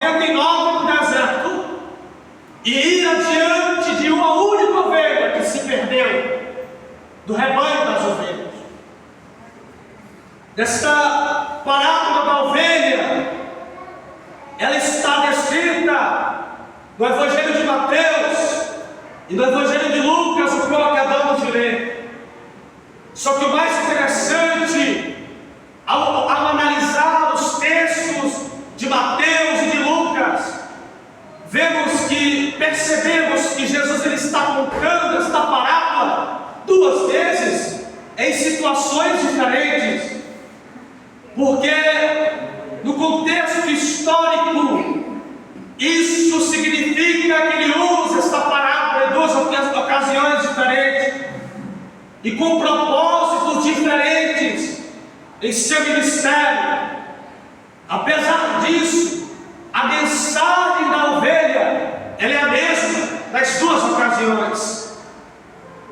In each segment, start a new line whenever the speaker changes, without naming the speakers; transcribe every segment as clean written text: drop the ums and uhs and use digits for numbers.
99 no deserto e ir adiante de uma única ovelha que se perdeu do rebanho das ovelhas. Desta parábola da ovelha, ela está descrita no Evangelho de Mateus e no Evangelho de Lucas, o qual acabamos de ler. Só que o mais interessante, ao analisar os textos de Mateus e de Lucas, percebemos que Jesus ele está contando esta parábola duas vezes, em situações diferentes, porque no contexto histórico, isso significa que ele usa esta parábola em duas ocasiões diferentes e com propósitos diferentes em seu ministério. Apesar disso, a mensagem da ovelha ela é a mesma nas duas ocasiões.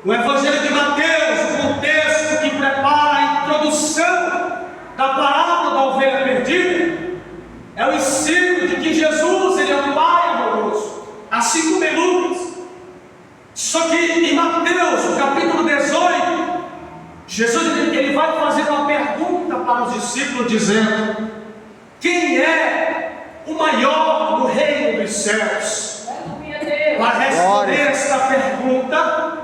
No Evangelho de Mateus, o contexto que prepara a introdução da parábola da ovelha perdida é o ensino de que Jesus ele é um Pai amoroso, assim como em Lucas. Só que em Mateus, no capítulo 18, Jesus ele vai fazer uma pergunta para os discípulos, dizendo: quem é o maior no reino dos céus? Para responder esta pergunta,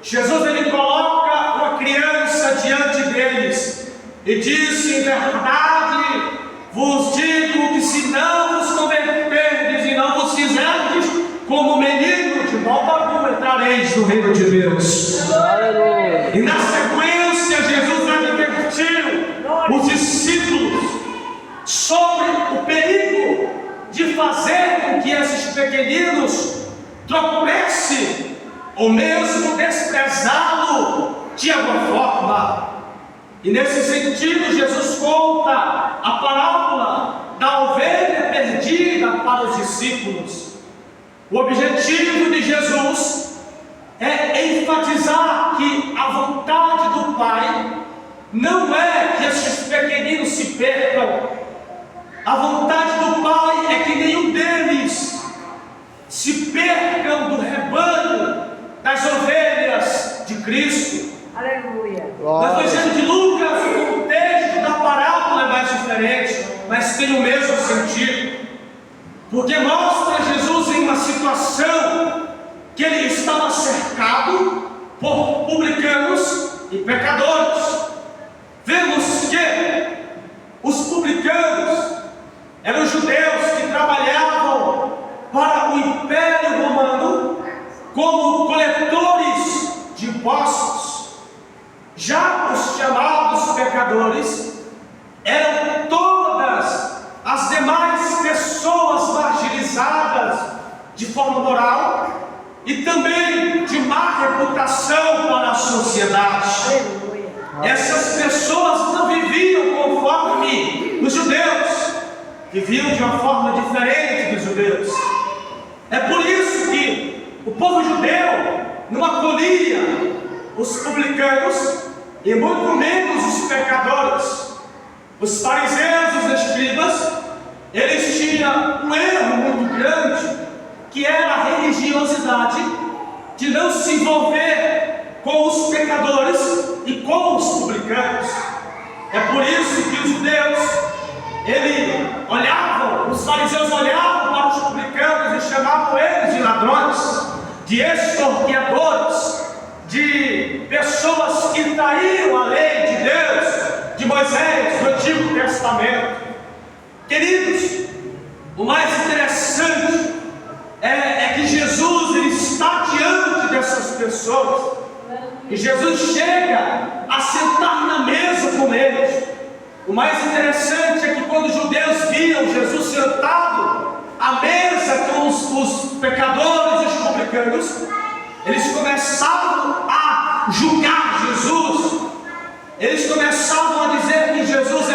Jesus ele coloca uma criança diante deles e disse: em verdade vos digo que se não vos converterdes e não vos fizerdes como menino, de modo algum entrareis no reino de Deus. Aleluia. E na sequência Jesus advertiu os discípulos sobre o perigo de fazer com que esses pequeninos tropecem ou mesmo desprezá-lo de alguma forma. E nesse sentido Jesus conta a parábola da ovelha perdida para os discípulos. O objetivo de Jesus é enfatizar que a vontade do Pai não é que esses pequeninos se percam. A vontade do Pai é que nenhum deles se percam do rebanho das ovelhas de Cristo.
Aleluia.
No Evangelho de Lucas, o contexto da parábola é mais diferente, mas tem o mesmo sentido, porque mostra Jesus em uma situação que ele estava cercado por publicanos e pecadores. Vemos que os publicanos eram os judeus que trabalhavam para o Império Romano como coletores de impostos. Já os chamados pecadores eram todas as demais pessoas marginalizadas de forma moral e também de má reputação para a sociedade. Essas pessoas não viviam conforme os judeus, viviam de uma forma diferente dos judeus. É por isso que o povo judeu não acolhia os publicanos e muito menos os pecadores. Os fariseus e os escribas, eles tinham um erro muito grande, que era a religiosidade de não se envolver com os pecadores e com os publicanos. É por isso que os judeus, os fariseus olhavam para os publicanos e chamavam eles de ladrões, de extorquiadores, de pessoas que traíam a lei de Deus, de Moisés, do Antigo Testamento. Queridos, o mais interessante é que Jesus ele está diante dessas pessoas, e Jesus chega a sentar na mesa com eles. O mais interessante é que quando os judeus viam Jesus sentado à mesa com os pecadores e os publicanos, eles começavam a julgar Jesus. Eles começavam a dizer que Jesus